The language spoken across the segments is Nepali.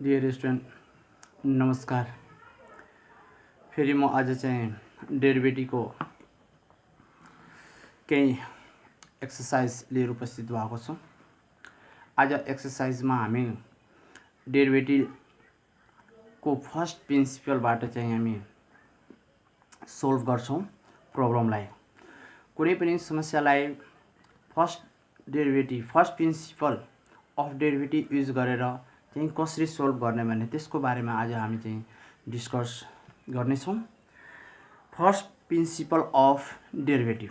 डियर स्टुडेन्ट नमस्कार। फेरि म आज चाहिँ डेरिभेटिभको केही एक्सर्साइज लिएर उपस्थित भएको छु। आज एक्सर्साइजमा हामी डेरिभेटिभको फर्स्ट प्रिन्सिपलबाट चाहिँ हामी सोल्भ गर्छौँ प्रब्लमलाई। कुनै पनि समस्यालाई first principal of derivative use गरेर चाहिँ कसरी सोल्भ गर्ने भन्ने त्यसको बारेमा आज हामी चाहिँ डिस्कस गर्नेछौँ। First principal of derivative.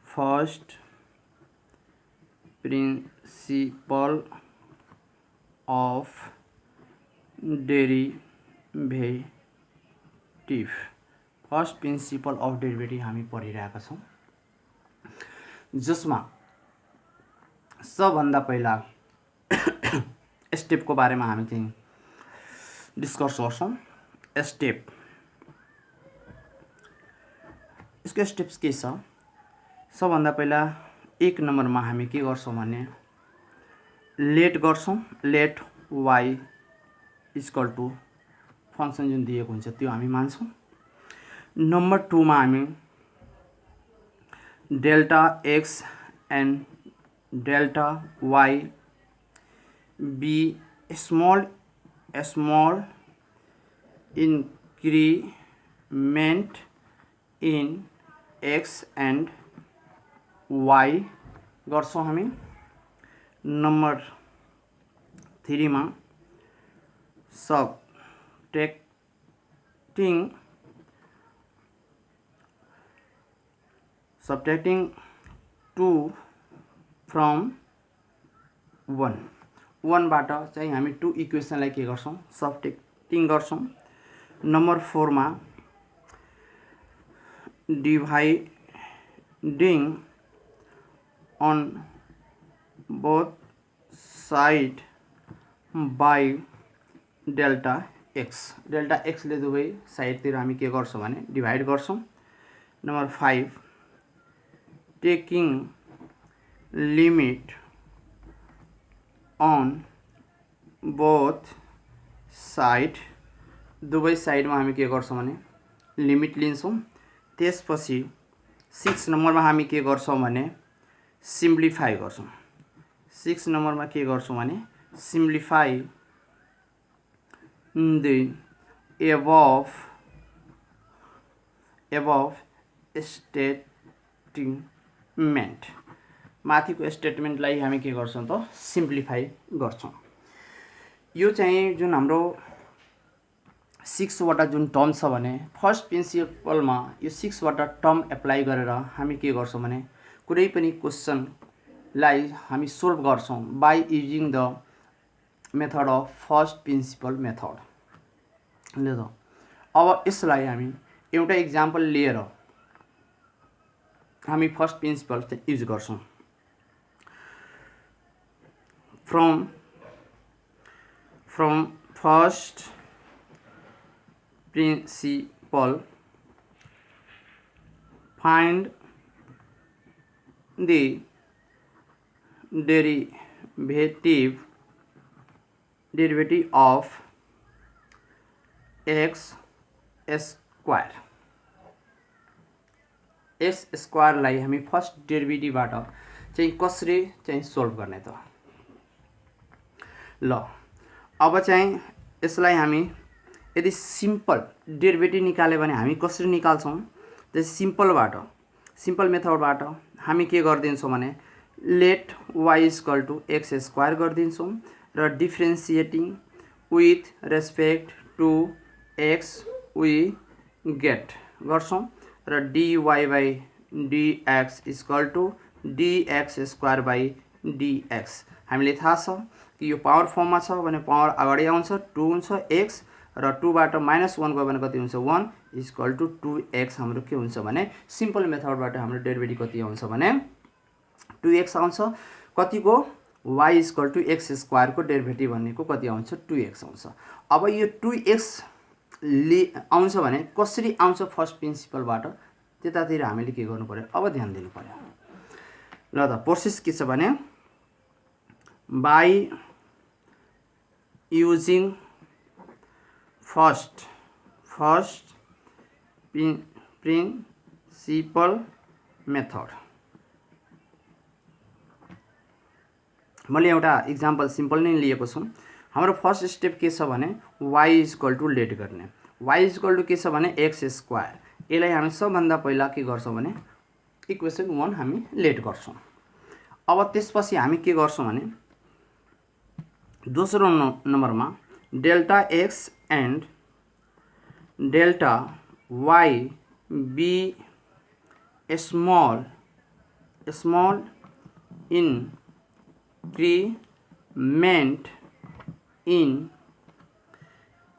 First principal of derivative. First principal of derivative हामी पढिरहेका छौँ, जसमा सबभन्दा पहिला स्टेपको बारेमा हामी चाहिँ डिस्कस गर्छौँ। स्टेप, यसको स्टेप्स के छ? सबभन्दा पहिला 1 नम्बरमा हामी के गर्छौँ भने लेट गर्छौँ। Let y equal to function जुन दिएको हुन्छ त्यो हामी मान्छौँ। नम्बर 2 मा हामी delta x and delta y be small increment in x and y गर्छौं हामी। नंबर 3 मा subtracting 2 from 1 बाट चाहिँ हामी 2 इक्वेसनलाई के गर्छौं? सब्ट्र्याक्टिङ गर्छौं। नम्बर 4 मा dividing on both side by delta x ले दुवै साइडतिर हामी के गर्छौं भने डिभाइड गर्छौं। Number 5 taking limit on both side, दुवै साइडमा हामी के गर्छौं भने लिमिट लिन्छौं। त्यसपछि 6 नम्बरमा हामी के गर्छौं भने सिम्प्लिफाई गर्छौं। 6 नम्बरमा के गर्छौं भने सिम्प्लिफाई द above स्टेटमेन्ट, माथिको स्टेटमेन्टलाई हामी के गर्छौं त सिम्प्लिफाई गर्छौं। यो चाहिँ जुन हाम्रो 6 वटा जुन टर्म छ भने फर्स्ट प्रिन्सिपलमा यो 6 वटा टर्म एप्लाई गरेर हामी के गर्छौं भने कुनै पनि क्वेशनलाई हामी सोल्भ गर्छौं by using the method of first principle method. ले त अब यसलाई हामी एउटा एक्जाम्पल लिएर हामी फर्स्ट प्रिन्सिपल चाहिँ युज गर्छौं। From first principle find the derivative of x square। x square लाई हामी फर्स्ट डेरिभेटिभबाट चाहिँ कसरी चाहिँ सोल्भ गर्ने त? ल अब चाहिँ यसलाई हामी यदि सिम्पल डेरिभेटिभ निकाल्यो भने हामी कसरी निकाल्छौं? त्यो सिम्पल मेथडबाट हामी के गर्दिन्छौं भने let y equal to x square गर्दिन्छौं र differentiating with respect to x we get गर्छौं र dy by dx equal to dx square by dx। हामीले थाहा छ कि यो पावर फर्ममा छ भने पावर अगाडि आउँछ 2 हुन्छ x र 2 बाट -1 गयो भने कति हुन्छ 1 इक्वल टु 2x। हाम्रो के हुन्छ भने सिम्पल मेथडबाट हाम्रो डेरिभेटिभ कति आउँछ भने 2x आउँछ। कतिको y equal to x square को डेरिभेटिभ भनेको कति आउँछ 2x आउँछ। अब यो 2x आउँछ भने कसरी आउँछ फर्स्ट प्रिन्सिपलबाट त्यतातिर हामीले के गर्नु पर्यो? अब ध्यान दिनु पर्यो। ल त प्रोसेस के छ भने by using first principle method. मैले एउटा इक्जाम्पल सिम्पल नै लिएको छु। हाम्रो फर्स्ट स्टेप के छ भने y इक्वल टू लेट गर्ने। y इक्वल टू के छ भने एक्स स्क्वायर। यसलाई हामी सबभन्दा पहिला के गर्छौँ भने इक्वेसन 1 हामी लेट गर्छौँ। अब त्यसपछि हामी के गर्छौँ भने दोस्रो नम्बरमा delta x and delta y be small increment in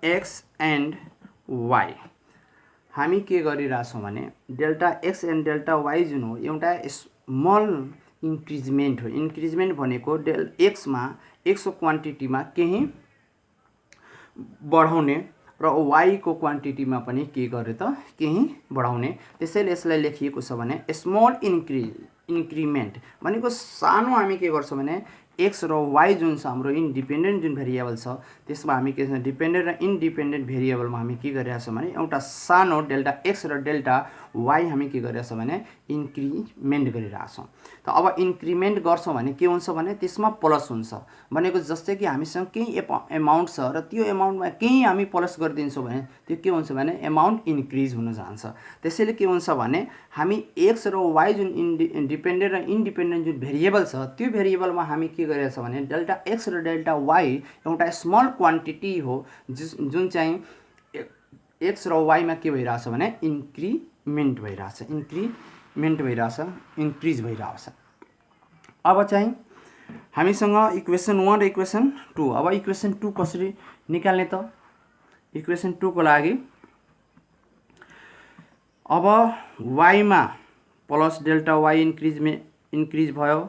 x and y। हामी के गरिरहेछौँ भने delta x and delta y जुन हो एउटा स्मल इन्क्रिजमेन्ट हो। इन्क्रिजमेन्ट भनेको एक्समा एक्सको क्वान्टिटीमा केही बढाउने र वाई को क्वान्टिटीमा पनि के गरे त केही बढाउने। त्यसैले यसलाई लेखिएको छ भने स्मल इन्क्रिमेन्ट भनेको सानो हामी के गर्छौँ भने एक्स र वाई जुन छ हाम्रो इन्डिपेन्डेन्ट जुन भेरिएबल छ त्यसमा हामी के छ डिपेन्डेन्ट र इन्डिपेन्डेन्ट भेरिएबलमा हामी के गरिरहेको छौँ भने एउटा सानो डेल्टा एक्स र डेल्टा वाई हामी के गरिरहेको छौँ भने इन्क्रिमेन्ट गरिरहेछौँ। त अब इन्क्रिमेन्ट गर्छौँ भने के हुन्छ भने त्यसमा प्लस हुन्छ भनेको जस्तै कि हामीसँग केही एमाउन्ट छ र त्यो एमाउन्टमा केही हामी प्लस गरिदिन्छौँ भने त्यो के हुन्छ भने एमाउन्ट इन्क्रिज हुन जान्छ। त्यसैले के हुन्छ भने हामी एक्स र वाई जुन डिपेन्डेन्ट र इन्डिपेन्डेन्ट जुन भेरिएबल छ त्यो भेरिएबलमा हामी के गरिरहेछ भने डेल्टा एक्स र डेल्टा वाई एउटा स्मल क्वान्टिटी हो जुन चाहिँ एक्स र वाईमा के भइरहेछ भने इन्क्रिमेन्ट भइरहेछ इन्क्रिज भइरहेछ। अब चाहिँ हामीसँग इक्वेसन 1 र इक्वेसन 2। अब इक्वेसन 2 कसरी निकाल्ने त इक्वेसन 2 को लागि अब वाईमा प्लस डेल्टा वाई इन्क्रिज भयो।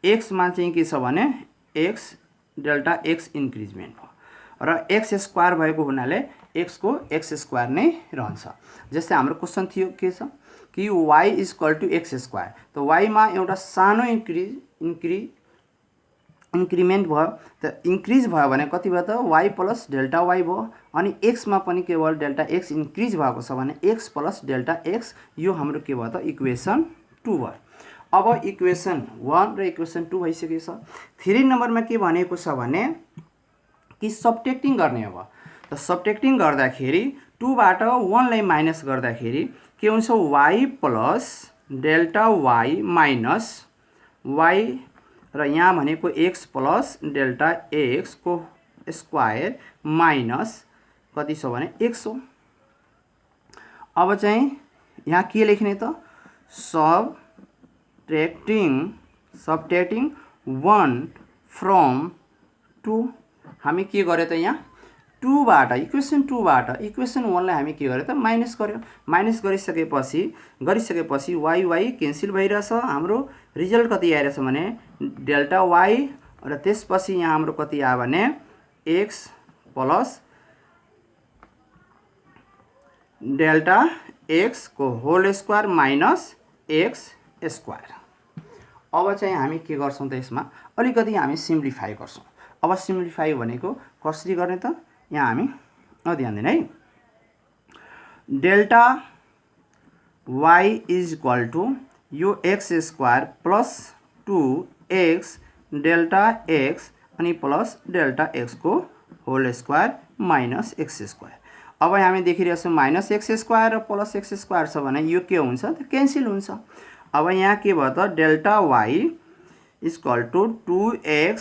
एक्समा चाहिँ के छ भने एक्स डेल्टा एक्स इन्क्रिजमेन्ट भयो र एक्स स्क्वायर भएको हुनाले एक्स को एक्स स्क्वायर नै रहन्छ। जस्तै हाम्रो क्वेसन थियो के छ कि y equal to x square. त वाईमा एउटा सानो इन्क्रिमेन्ट भयो त इन्क्रिज भयो भने कति भयो त y प्लस डेल्टा वाई भयो। अनि एक्समा पनि केवल डेल्टा एक्स इन्क्रिज भएको छ भने एक्स प्लस डेल्टा एक्स यो हाम्रो के भयो त इक्वेसन 2 भयो। अब इक्वेसन 1 र इक्वेसन 2 भइसकेको छ। 3 नम्बरमा के भनेको छ भने कि सबट्र्याक्टिङ गर्ने। अब त सबट्र्याक्टिङ गर्दाखेरि 2 बाट 1 लाई माइनस गर्दाखेरि के हुन्छ y plus delta y minus y र यहाँ भनेको x प्लस डेल्टा x को स्क्वायर माइनस कति छ भने x हो। अब चाहिँ यहाँ के लेख्ने त सबट्र्याक्टिङ 1 फ्रम 2। हामी के गर्यो त यहाँ 2 बाट इक्वेसन 2 बाट इक्वेसन 1 लाई हामी के गर्यो त माइनस गर्यो। माइनस गरिसकेपछि वाई क्यान्सल भइरहेछ। हाम्रो रिजल्ट कति आइरहेछ भने डेल्टा वाई र त्यसपछि यहाँ हाम्रो कति आयो भने एक्स प्लस डेल्टा एक्स को whole square minus x square. अब चाहिँ हामी के गर्छौँ त यसमा अलिकति हामी सिम्प्लिफाई गर्छौँ। अब सिम्प्लिफाई भनेको कसरी गर्ने त यहाँ हामी ध्यान दिनु है। Delta y is equal to यो x square plus 2x delta x अनि प्लस डेल्टा एक्स को whole square minus x square. अब हामी देखिरहेको छौँ माइनस एक्स स्क्वायर र प्लस एक्स स्क्वायर छ भने यो के हुन्छ त क्यान्सल हुन्छ। अब यहाँ के भयो त delta y equal to 2x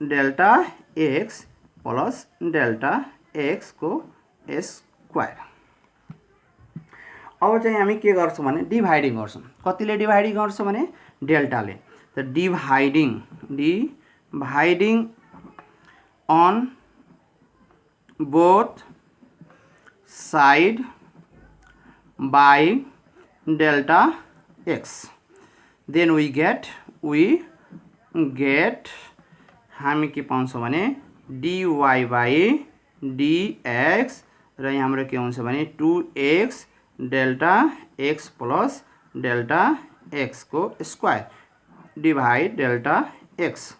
delta x plus delta x को स्क्वायर। अब चाहिँ हामी के गर्छौँ भने डिभाइडिङ गर्छौँ। कतिले डिभाइडिङ गर्छ भने डेल्टाले। त dividing on both side by delta x then we get हामी के पाउँछौँ भने dy बाई dx र यहाँ हाम्रो के हुन्छ भने 2x delta x plus delta x को स्क्वायर डिभाइड डेल्टा एक्स।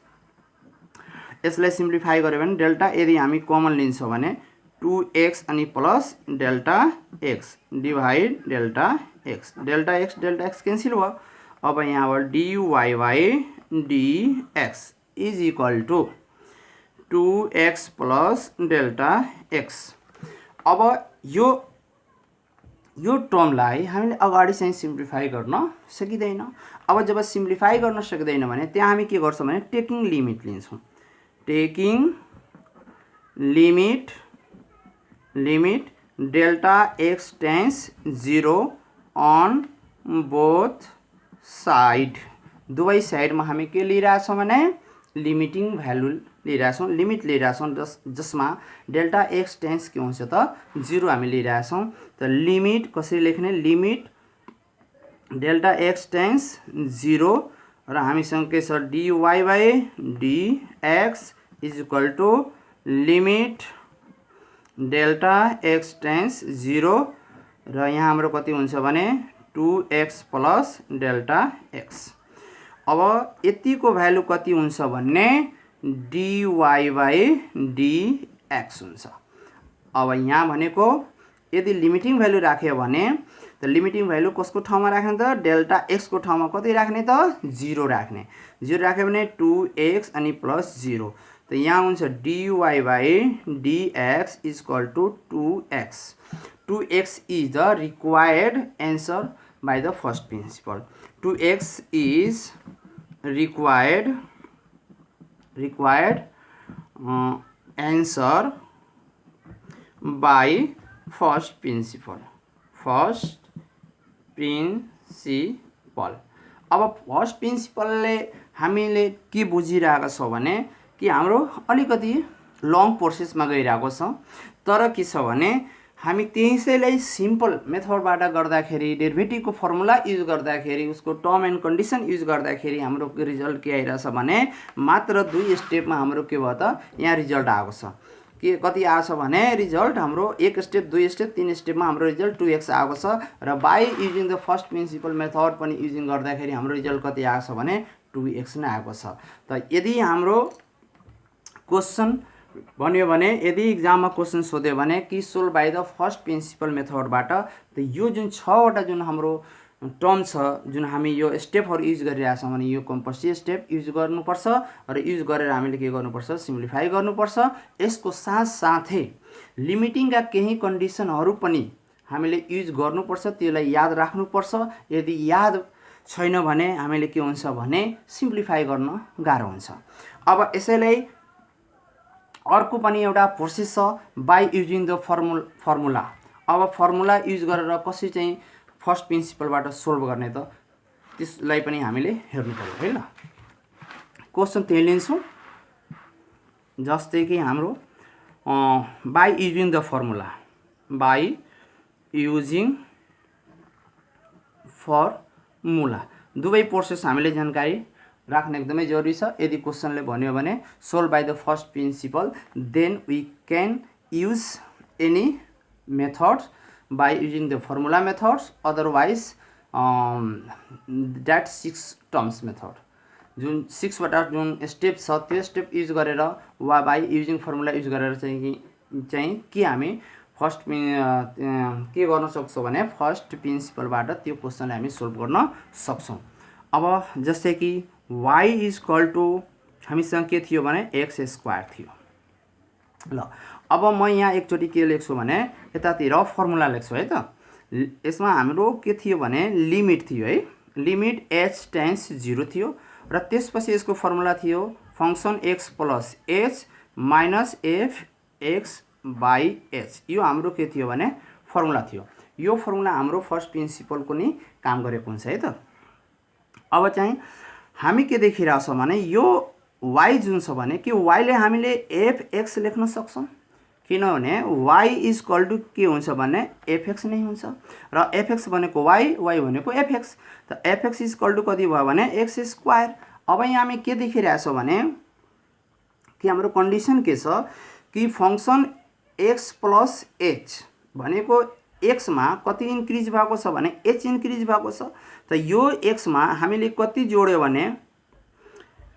यसलाई सिम्प्लिफाई गर्यो भने डेल्टा यदि हामी कमन लिन्छौँ भने 2x अनि plus delta x divide delta x. Delta x cancel भयो। अब यहाँबाट dy by dx is equal to 2x plus delta x. अब यो टर्मलाई हामीले अगाडि चाहिँ सिम्प्लिफाई गर्न सकिँदैन। अब जब सिम्प्लिफाई गर्न सकिँदैन भने त्यहाँ हामी के गर्छौँ भने टेकिङ लिमिट लिन्छौँ। Taking limit delta x tends 0 on both side. दुवै साइडमा हामी के लिइरहेछौँ भने लिमिटिङ भ्यालु लिइरहेछौँ, लिमिट लिइरहेछौँ जसमा डेल्टा एक्स टेन्स के हुन्छ त 0 हामी लिइरहेछौँ। त लिमिट कसरी लेख्ने, लिमिट डेल्टा एक्स टेन्स 0 र हामीसँग के छ dy by dx is equal to limit delta x tends 0 र यहाँ हाम्रो कति हुन्छ भने 2x प्लस डेल्टा एक्स। अब यतिको भ्यालु कति हुन्छ भन्ने dy बाई dx हुन्छ। अब यहाँ भनेको यदि लिमिटिङ भ्यालु राख्यो भने त लिमिटिङ भ्यालु कसको ठाउँमा राख्ने त डेल्टा एक्स को ठाउँमा कति राख्ने त 0 राख्ने। 0 राख्यो भने 2x अनि प्लस 0 त यहाँ हुन्छ dy by dx is equal to 2x। 2x is the required answer by the first principle. 2x इज required answer by first principle। अब फर्स्ट प्रिन्सिपलले हामीले के बुझिरहेको छौँ भने कि हाम्रो अलिकति लङ प्रोसेसमा गइरहेको छ, तर के छ भने हामी त्यसैलाई सिम्पल मेथडबाट गर्दाखेरि डेरिभेटिभको फर्मुला युज गर्दाखेरि उसको टर्म एन्ड कन्डिसन युज गर्दाखेरि हाम्रो रिजल्ट के आइरहेछ भने मात्र 2 स्टेपमा हाम्रो के भयो त यहाँ रिजल्ट आएको छ। के कति आएको छ भने रिजल्ट हाम्रो 1 स्टेप 2 स्टेप 3 स्टेपमा हाम्रो रिजल्ट 2x आएको छ र by using the first principle method पनि युजिङ गर्दाखेरि हाम्रो रिजल्ट कति आएको छ भने 2x नै आएको छ। त यदि हाम्रो क्वेसन भन्यो भने यदि एक्जाममा क्वेसन सोध्यो भने कि solve by the first principle मेथडबाट त यो जुन 6वटा जुन हाम्रो टर्म छ जुन हामी यो स्टेपहरू युज गरिरहेछौँ भने यो कम्पल्सरी स्टेप युज गर्नुपर्छ र युज गरेर हामीले के गर्नुपर्छ सिम्प्लिफाई गर्नुपर्छ। यसको साथसाथै लिमिटिङका केही कन्डिसनहरू पनि हामीले युज गर्नुपर्छ, त्यसलाई याद राख्नुपर्छ। यदि याद छैन भने हामीले के हुन्छ भने सिम्प्लिफाई गर्न गाह्रो हुन्छ। अब यसैलाई अर्को पनि एउटा प्रोसेस छ बाई युजिङ द फर्मुला। अब फर्मुला युज गरेर कसरी चाहिँ फर्स्ट प्रिन्सिपलबाट सोल्भ गर्ने त त्यसलाई पनि हामीले हेर्नु पर्यो है ल। क्वेसन त्यही लिन्छौँ जस्तै कि हाम्रो by using the formula, by using formula दुवै प्रोसेस हामीले जानकारी राख्न एकदमै जरुरी छ। यदि क्वेसनले भन्यो भने solve by the first principle then we can use any methods by using the formula methods, otherwise that 6 terms method जुन 6 वटा जुन स्टेप छ त्यो स्टेप युज गरेर वा बाई युजिङ फर्मुला युज गरेर चाहिँ के हामी फर्स्ट के गर्न सक्छौँ भने फर्स्ट प्रिन्सिपलबाट त्यो क्वेसनलाई हामी सोल्भ गर्न सक्छौँ। अब जस्तै कि y इज इक्वल टू हामीसँग के थियो भने x स्क्वायर थियो। ल अब म यहाँ एकचोटि के लेख्छु भने यतातिर फर्मुला लेख्छु है त। यसमा हाम्रो के थियो भने लिमिट थियो है, लिमिट h टेन्स 0 थियो र त्यसपछि यसको फर्मुला थियो function x plus h minus f x by h। यो हाम्रो के थियो भने फर्मुला थियो। यो फर्मुला हाम्रो फर्स्ट प्रिन्सिपलको नि काम गरेको हुन्छ है त। अब चाहिँ हामी के देखिरहेछौँ भने यो y जुन छ भने कि y ले हामीले fx लेख्न सक्छौँ, किनभने y इज इक्वल टू के हुन्छ भने fx नै हुन्छ र fx भनेको y, y भनेको fx। त fx इज इक्वल टू कति भयो भने x स्क्वायर। अब यहाँ हामी के देखिरहेछौँ भने कि हाम्रो कन्डिसन के छ कि फंक्सन x प्लस h भनेको x मा कति इन्क्रिज भएको छ भने h इन्क्रिज भएको छ। त यो x मा हामीले कति जोड्यो भने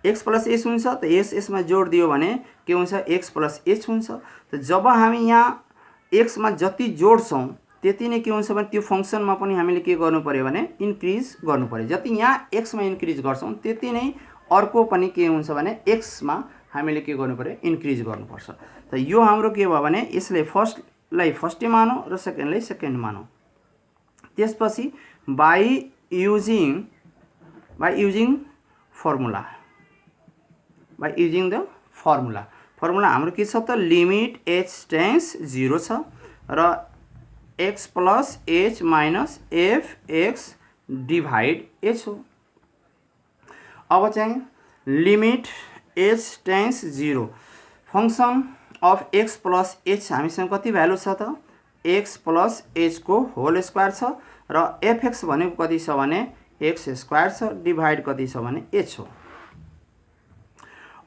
एक्स प्लस एच हुन्छ। त एस एसमा जोड दियो भने के हुन्छ, एक्स प्लस एच हुन्छ। त जब हामी यहाँ एक्समा जति जोड्छौँ त्यति नै के हुन्छ भने त्यो फङ्सनमा पनि हामीले के गर्नु पर्यो भने इन्क्रिज गर्नु पर्यो। जति यहाँ एक्समा इन्क्रिज गर्छौँ त्यति नै अर्को पनि के हुन्छ भने एक्समा हामीले के गर्नु पर्यो, इन्क्रिज गर्नुपर्छ। त यो हाम्रो के भयो भने यसले फर्स्टलाई फर्स्टै मानौँ र सेकेन्डलाई सेकेन्ड मानौँ। त्यसपछि बाई युजिङ फर्मुला, फर्मुला हाम्रो के छ त, लिमिट एच टेन्स 0 छ र x plus H minus F x divide H हो। अब चाहिँ limit h tends 0 function of x plus H हामीसँग कति भ्यालु छ त, एक्स प्लस एच को होल स्क्वायर छ र एफ एक्स भनेको कति छ भने एक्स स्क्वायर छ, डिभाइड कति छ भने एच हो।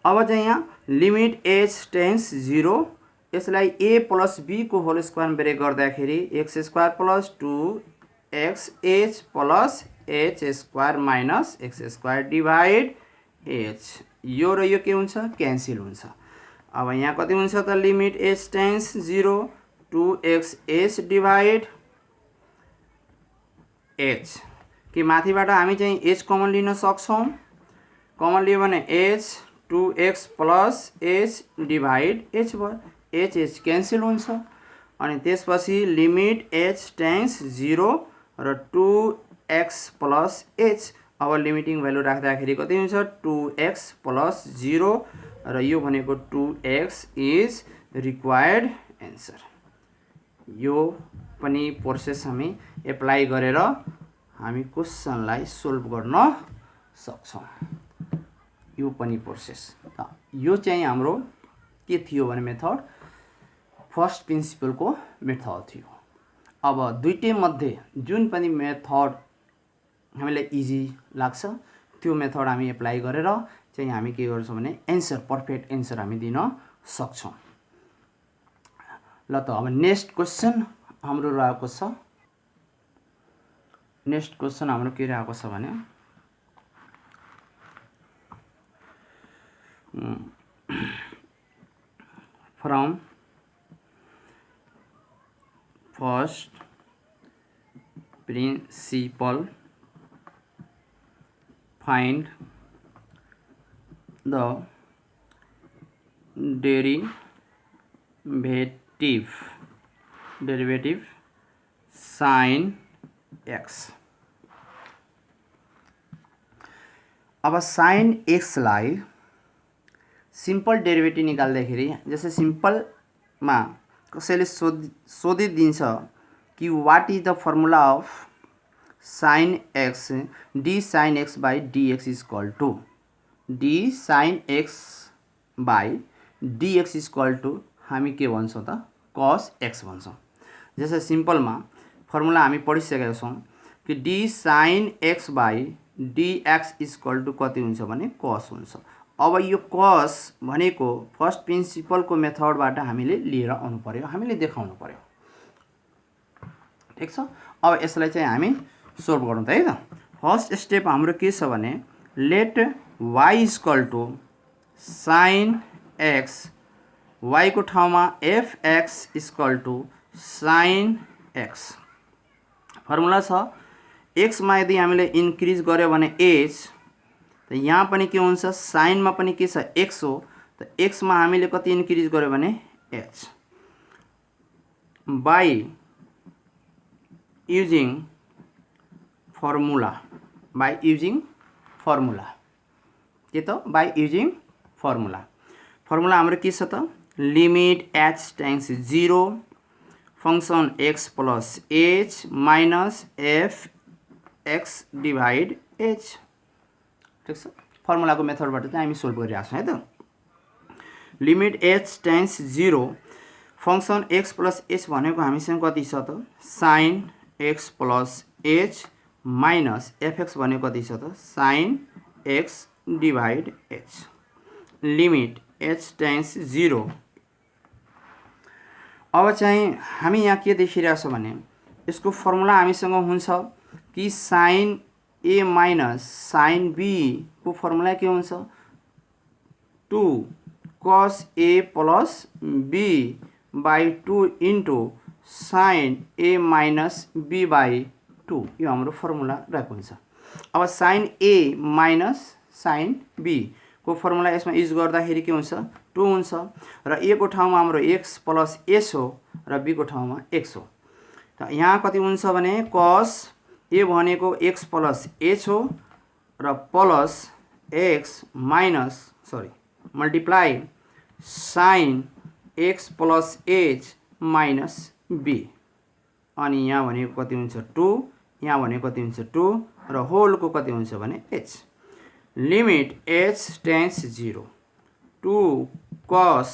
अब चाहिँ यहाँ लिमिट एच टेन्स 0 यसलाई ए प्लस बी को होल स्क्वायर ब्रेक गर्दाखेरि एक्स स्क्वायर प्लस 2एक्स h plus h square minus x square divide h, यो र यो के हुन्छ, क्यान्सल हुन्छ। अब यहाँ कति हुन्छ त, लिमिट एच टेन्स 0 2एक्स एच डिभाइड एच, कि माथिबाट हामी चाहिँ एच कमन लिन सक्छौँ। कमन लियो भने एच 2एक्स प्लस एच डिभाइड एच भयो, एच एच क्यान्सल हुन्छ। अनि त्यसपछि लिमिट एच टेन्स 0 र 2एक्स प्लस एच, अब लिमिटिङ भ्यालु राख्दाखेरि कति हुन्छ, 2एक्स प्लस 0 र यो भनेको 2एक्स इज रिक्वायर्ड एन्सर। यो पनि प्रोसेस हामी एप्लाई गरेर हामी क्वेसनलाई सोल्भ गर्न सक्छौँ। यो पनि प्रोसेस, यो चाहिँ हाम्रो के थियो भने मेथड, फर्स्ट प्रिन्सिपलको मेथड थियो। अब दुईटै मध्ये जुन पनि मेथड हामीलाई इजी लाग्छ त्यो मेथड हामी एप्लाई गरेर चाहिँ हामी के गर्छौँ भने एन्सर, पर्फेक्ट एन्सर हामी दिन सक्छौँ। ल त अब नेक्स्ट क्वेसन हाम्रो रहेको छ, नेक्स्ट क्वेसन हाम्रो के रहेको छ भने from first principle find the derivative sin x। अब sin x लाई सिंपल डेरिवेटिभ निकाल्दाखेरि जस्तै सिंपलमा कसैले सोधिदिन्छ कि what is the formula of sin x, d sin x by dx is equal to d sin x by dx is equal to हामी के भन्छौँ त, cos x भन्छौँ। जस्तै सिम्पलमा फर्मुला हामी पढिसकेका छौँ कि d sin x by dx is equal to कति हुन्छ भने cos हुन्छ। अब यो cos भनेको फर्स्ट प्रिन्सिपलको मेथडबाट हामीले लिएर आउनु पर्यो, हामीले देखाउनु पर्यो, ठिक छ। अब यसलाई चाहिँ हामी सोल्भ गरौँ त है त। फर्स्ट स्टेप हाम्रो के छ भने let y equal to sine x, y को ठाउँमा f x equal to sine x. Formula छ एक्समा यदि हामीले इन्क्रिज गर्यो भने एच, त यहाँ पनि के हुन्छ, साइनमा पनि के छ एक्स हो, त एक्समा हामीले कति इन्क्रिज गर्यो भने H. By using formula, by using formula, के त बाई युजिङ फर्मुला। फर्मुला हाम्रो के छ त, limit h tends 0 function x plus H minus F x divide H, ठिक छ। फर्मुलाको मेथडबाट चाहिँ हामी सोल्भ गरिरहेको छौँ है त। Limit h tends 0 function x plus H भनेको हामीसँग कति छ त, sine x plus H minus FX भनेको कति छ त, sine x divide H. Limit h tends 0। अब चाहिँ हामी यहाँ के देखिरहेको छौँ भने यसको फर्मुला हामीसँग हुन्छ कि sine a minus sine b को फर्मुला के हुन्छ, 2 cos a plus b by 2 into sin a minus b by 2 यो हाम्रो फर्मुला रहेको हुन्छ। अब sin a minus sin b को फर्मुला यसमा युज गर्दाखेरि के हुन्छ 2 हुन्छ र a को ठाउँमा हाम्रो x प्लस s हो र b को ठाउँमा x हो। त यहाँ कति हुन्छ भने cos a भनेको x प्लस h हो र plus x minus multiply sin x plus h minus b अनि यहाँ भनेको कति हुन्छ 2 यहाँ भनेको कति हुन्छ 2 र होलको कति हुन्छ भने h limit h tends 0 2 cos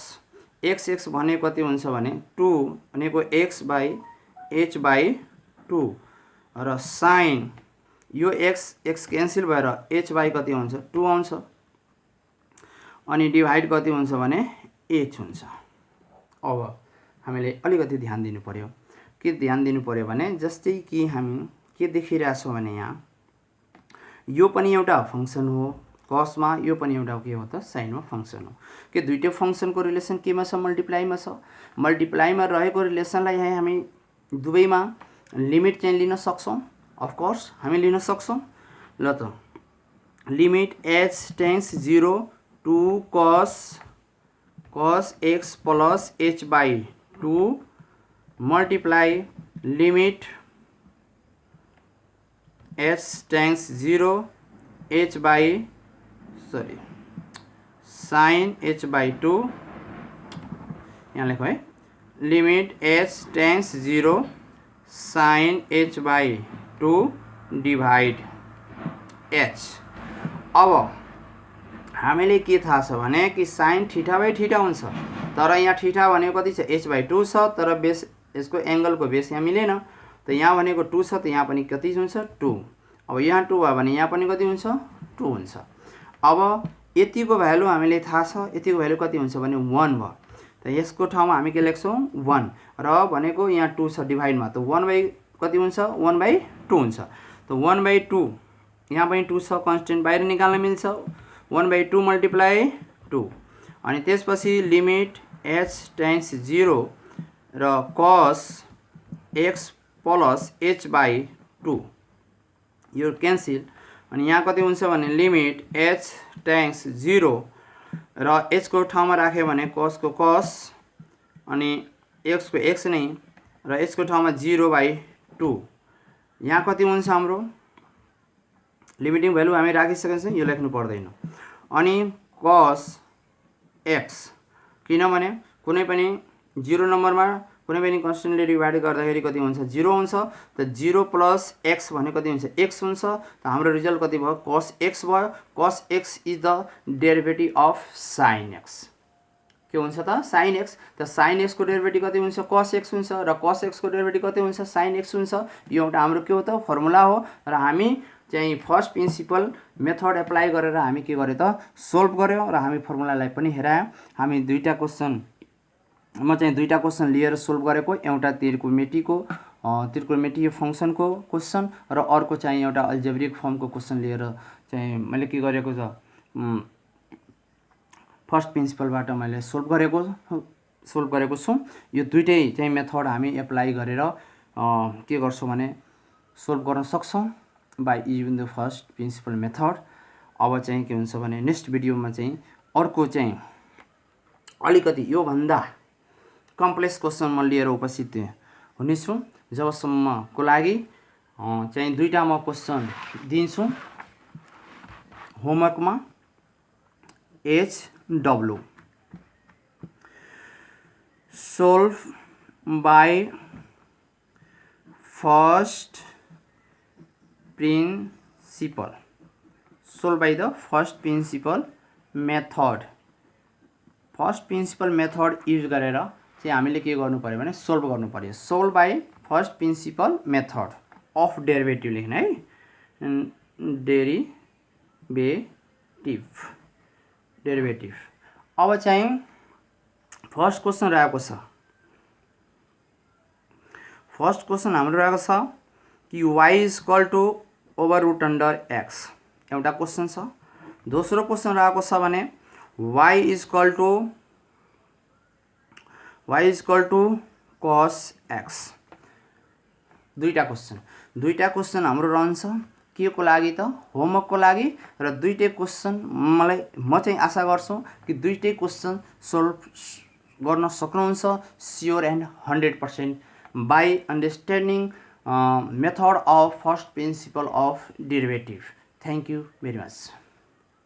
x भनेको कति हुन्छ भने 2 भनेको x बाई h बाई 2 र sin यो x क्यान्सल भएर h बाई कति हुन्छ 2 आउँछ अनि डिभाइड कति हुन्छ भने h हुन्छ। अब हामीले अलिकति ध्यान दिनु पर्यो के ध्यान दिनु पर्यो भने जस्तै कि हामी के देखिरहेको छौँ भने यहाँ यो पनि एउटा फंक्सन हो कसमा यो पनि एउटा के हो त साइनमा फंक्सन हो के दुईटै फंक्सनको रिलेसन केमा छ मल्टिप्लाईमा छ मल्टिप्लाईमा रहेको रिलेसनलाई यहाँ हामी दुवैमा लिमिट चाहिँ लिन सक्छौं अफ कोर्स हामी लिन सक्छौं ल त limit h tends 0 2 cos x plus h by 2 multiply limit h tends 0 h by sin h by 2 यहाँ लेखो है limit h tends 0 sin h by 2 divide h। अब हामीले के थाहा छ भने कि sin थीटा बाई थीटा हुन्छ तर यहाँ थीटा भनेको कति छ h बाई 2 छ तर बेस यसको एंगलको बेस यहाँ मिलेन त यहाँ भनेको 2 छ त यहाँ पनि कति हुन्छ 2 अब यहाँ 2 भयो भने यहाँ पनि कति हुन्छ 2 हुन्छ। अब यतिको भ्यालु हामीले थाहा छ यतिको भ्यालु कति हुन्छ भने 1 भयो त यसको ठाउँमा हामी के लेख्छौं 1 र भनेको यहाँ 2 छ डिभाइडमा त 1 बाई कति हुन्छ 1 बाई 2 हुन्छ त 1 बाई 2 यहाँ पनि 2 छ कन्स्टेन्ट बाहिर निकाल्न मिल्छ 1 बाई 2 मल्टिप्लाई 2 अनि त्यसपछि लिमिट h टेन्स 0 र cos x plus h by 2 यो क्यान्सल अनि यहाँ कति हुन्छ भने लिमिट h टेन्स 0 र h को ठाउँमा राख्यो भने cos को cos अनि x को x नै र h को ठाउँमा 0 बाई 2 यहाँ कति हुन्छ हाम्रो लिमिटिङ भ्यालु हामी राखिसकेका छौं यो लेख्नु पर्दैन अनि cos x किनभने कुनै पनि 0 नम्बरमा कुनै पनि कन्स्टेन्टले डिभाइड गर्दाखेरि कति हुन्छ 0 हुन्छ त 0 प्लस x भने कति हुन्छ x हुन्छ त हाम्रो रिजल्ट कति भयो cos x भयो cos x is the derivative of sin x के हुन्छ त sin x त sin x को डेरिभेटिभ कति हुन्छ cos x हुन्छ र cos x को डेरिभेटिभ कति हुन्छ sin x हुन्छ यो एउटा हाम्रो के हो त फर्मुला हो र हामी चाहिँ फर्स्ट प्रिन्सिपल मेथड एप्लाई गरेर हामी के गरे त सोल्भ गर्यौं र हामी फर्मुलालाई पनि हेरायौं हामी दुईटा क्वेशन म चाहिँ दुईटा क्वेशन लिएर सोल्भ गरेको एउटा त्रिकोणमितीय फंक्सनको क्वेशन र अर्को चाहिँ एउटा अल्जेब्रिक फर्मको क्वेशन लिएर चाहिँ मैले के गरेको छ फर्स्ट प्रिन्सिपलबाट मैले सोल्भ गरेको छु यो दुईटै चाहिँ मेथड हामी एप्लाई गरेर के गर्छौं भने सोल्भ गर्न सक्छौं by using the first principle method. अब चाहिँ के हुन्छ भने नेक्स्ट भिडियोमा चाहिँ अर्को चाहिँ अलिकति यो भन्दा कम्प्लेक्स क्वेशन म लिएर उपस्थित हुनेछु जबसम्मको लागि चाहिँ दुईटा म क्वेशन दिन्छु होमवर्कमा HW solve by first principle solve by the first principle method first principle method use गरेर चाहिँ हामीले के गर्नु पर्यो भने सोल्भ गर्नु पर्यो solve by first principle method of derivative लेख्ने है डेरिभेटिभ अब चाहिँ फर्स्ट क्वेशन रहेको छ फर्स्ट क्वेशन हाम्रो रहेको छ कि y is equal to over root under x एउटा क्वेशन छ दोस्रो क्वेशन रहेको छ भने y is equal to cos x। दुईटा क्वेसन हाम्रो रहन्छ के को लागि त होमवर्क को लागि र दुईटै क्वेसन म चाहिँ आशा गर्छु कि दुईटै क्वेसन सोल्भ गर्न सक्नुहुन्छ sure and 100% by understanding method of first principal of derivative. Thank you very much.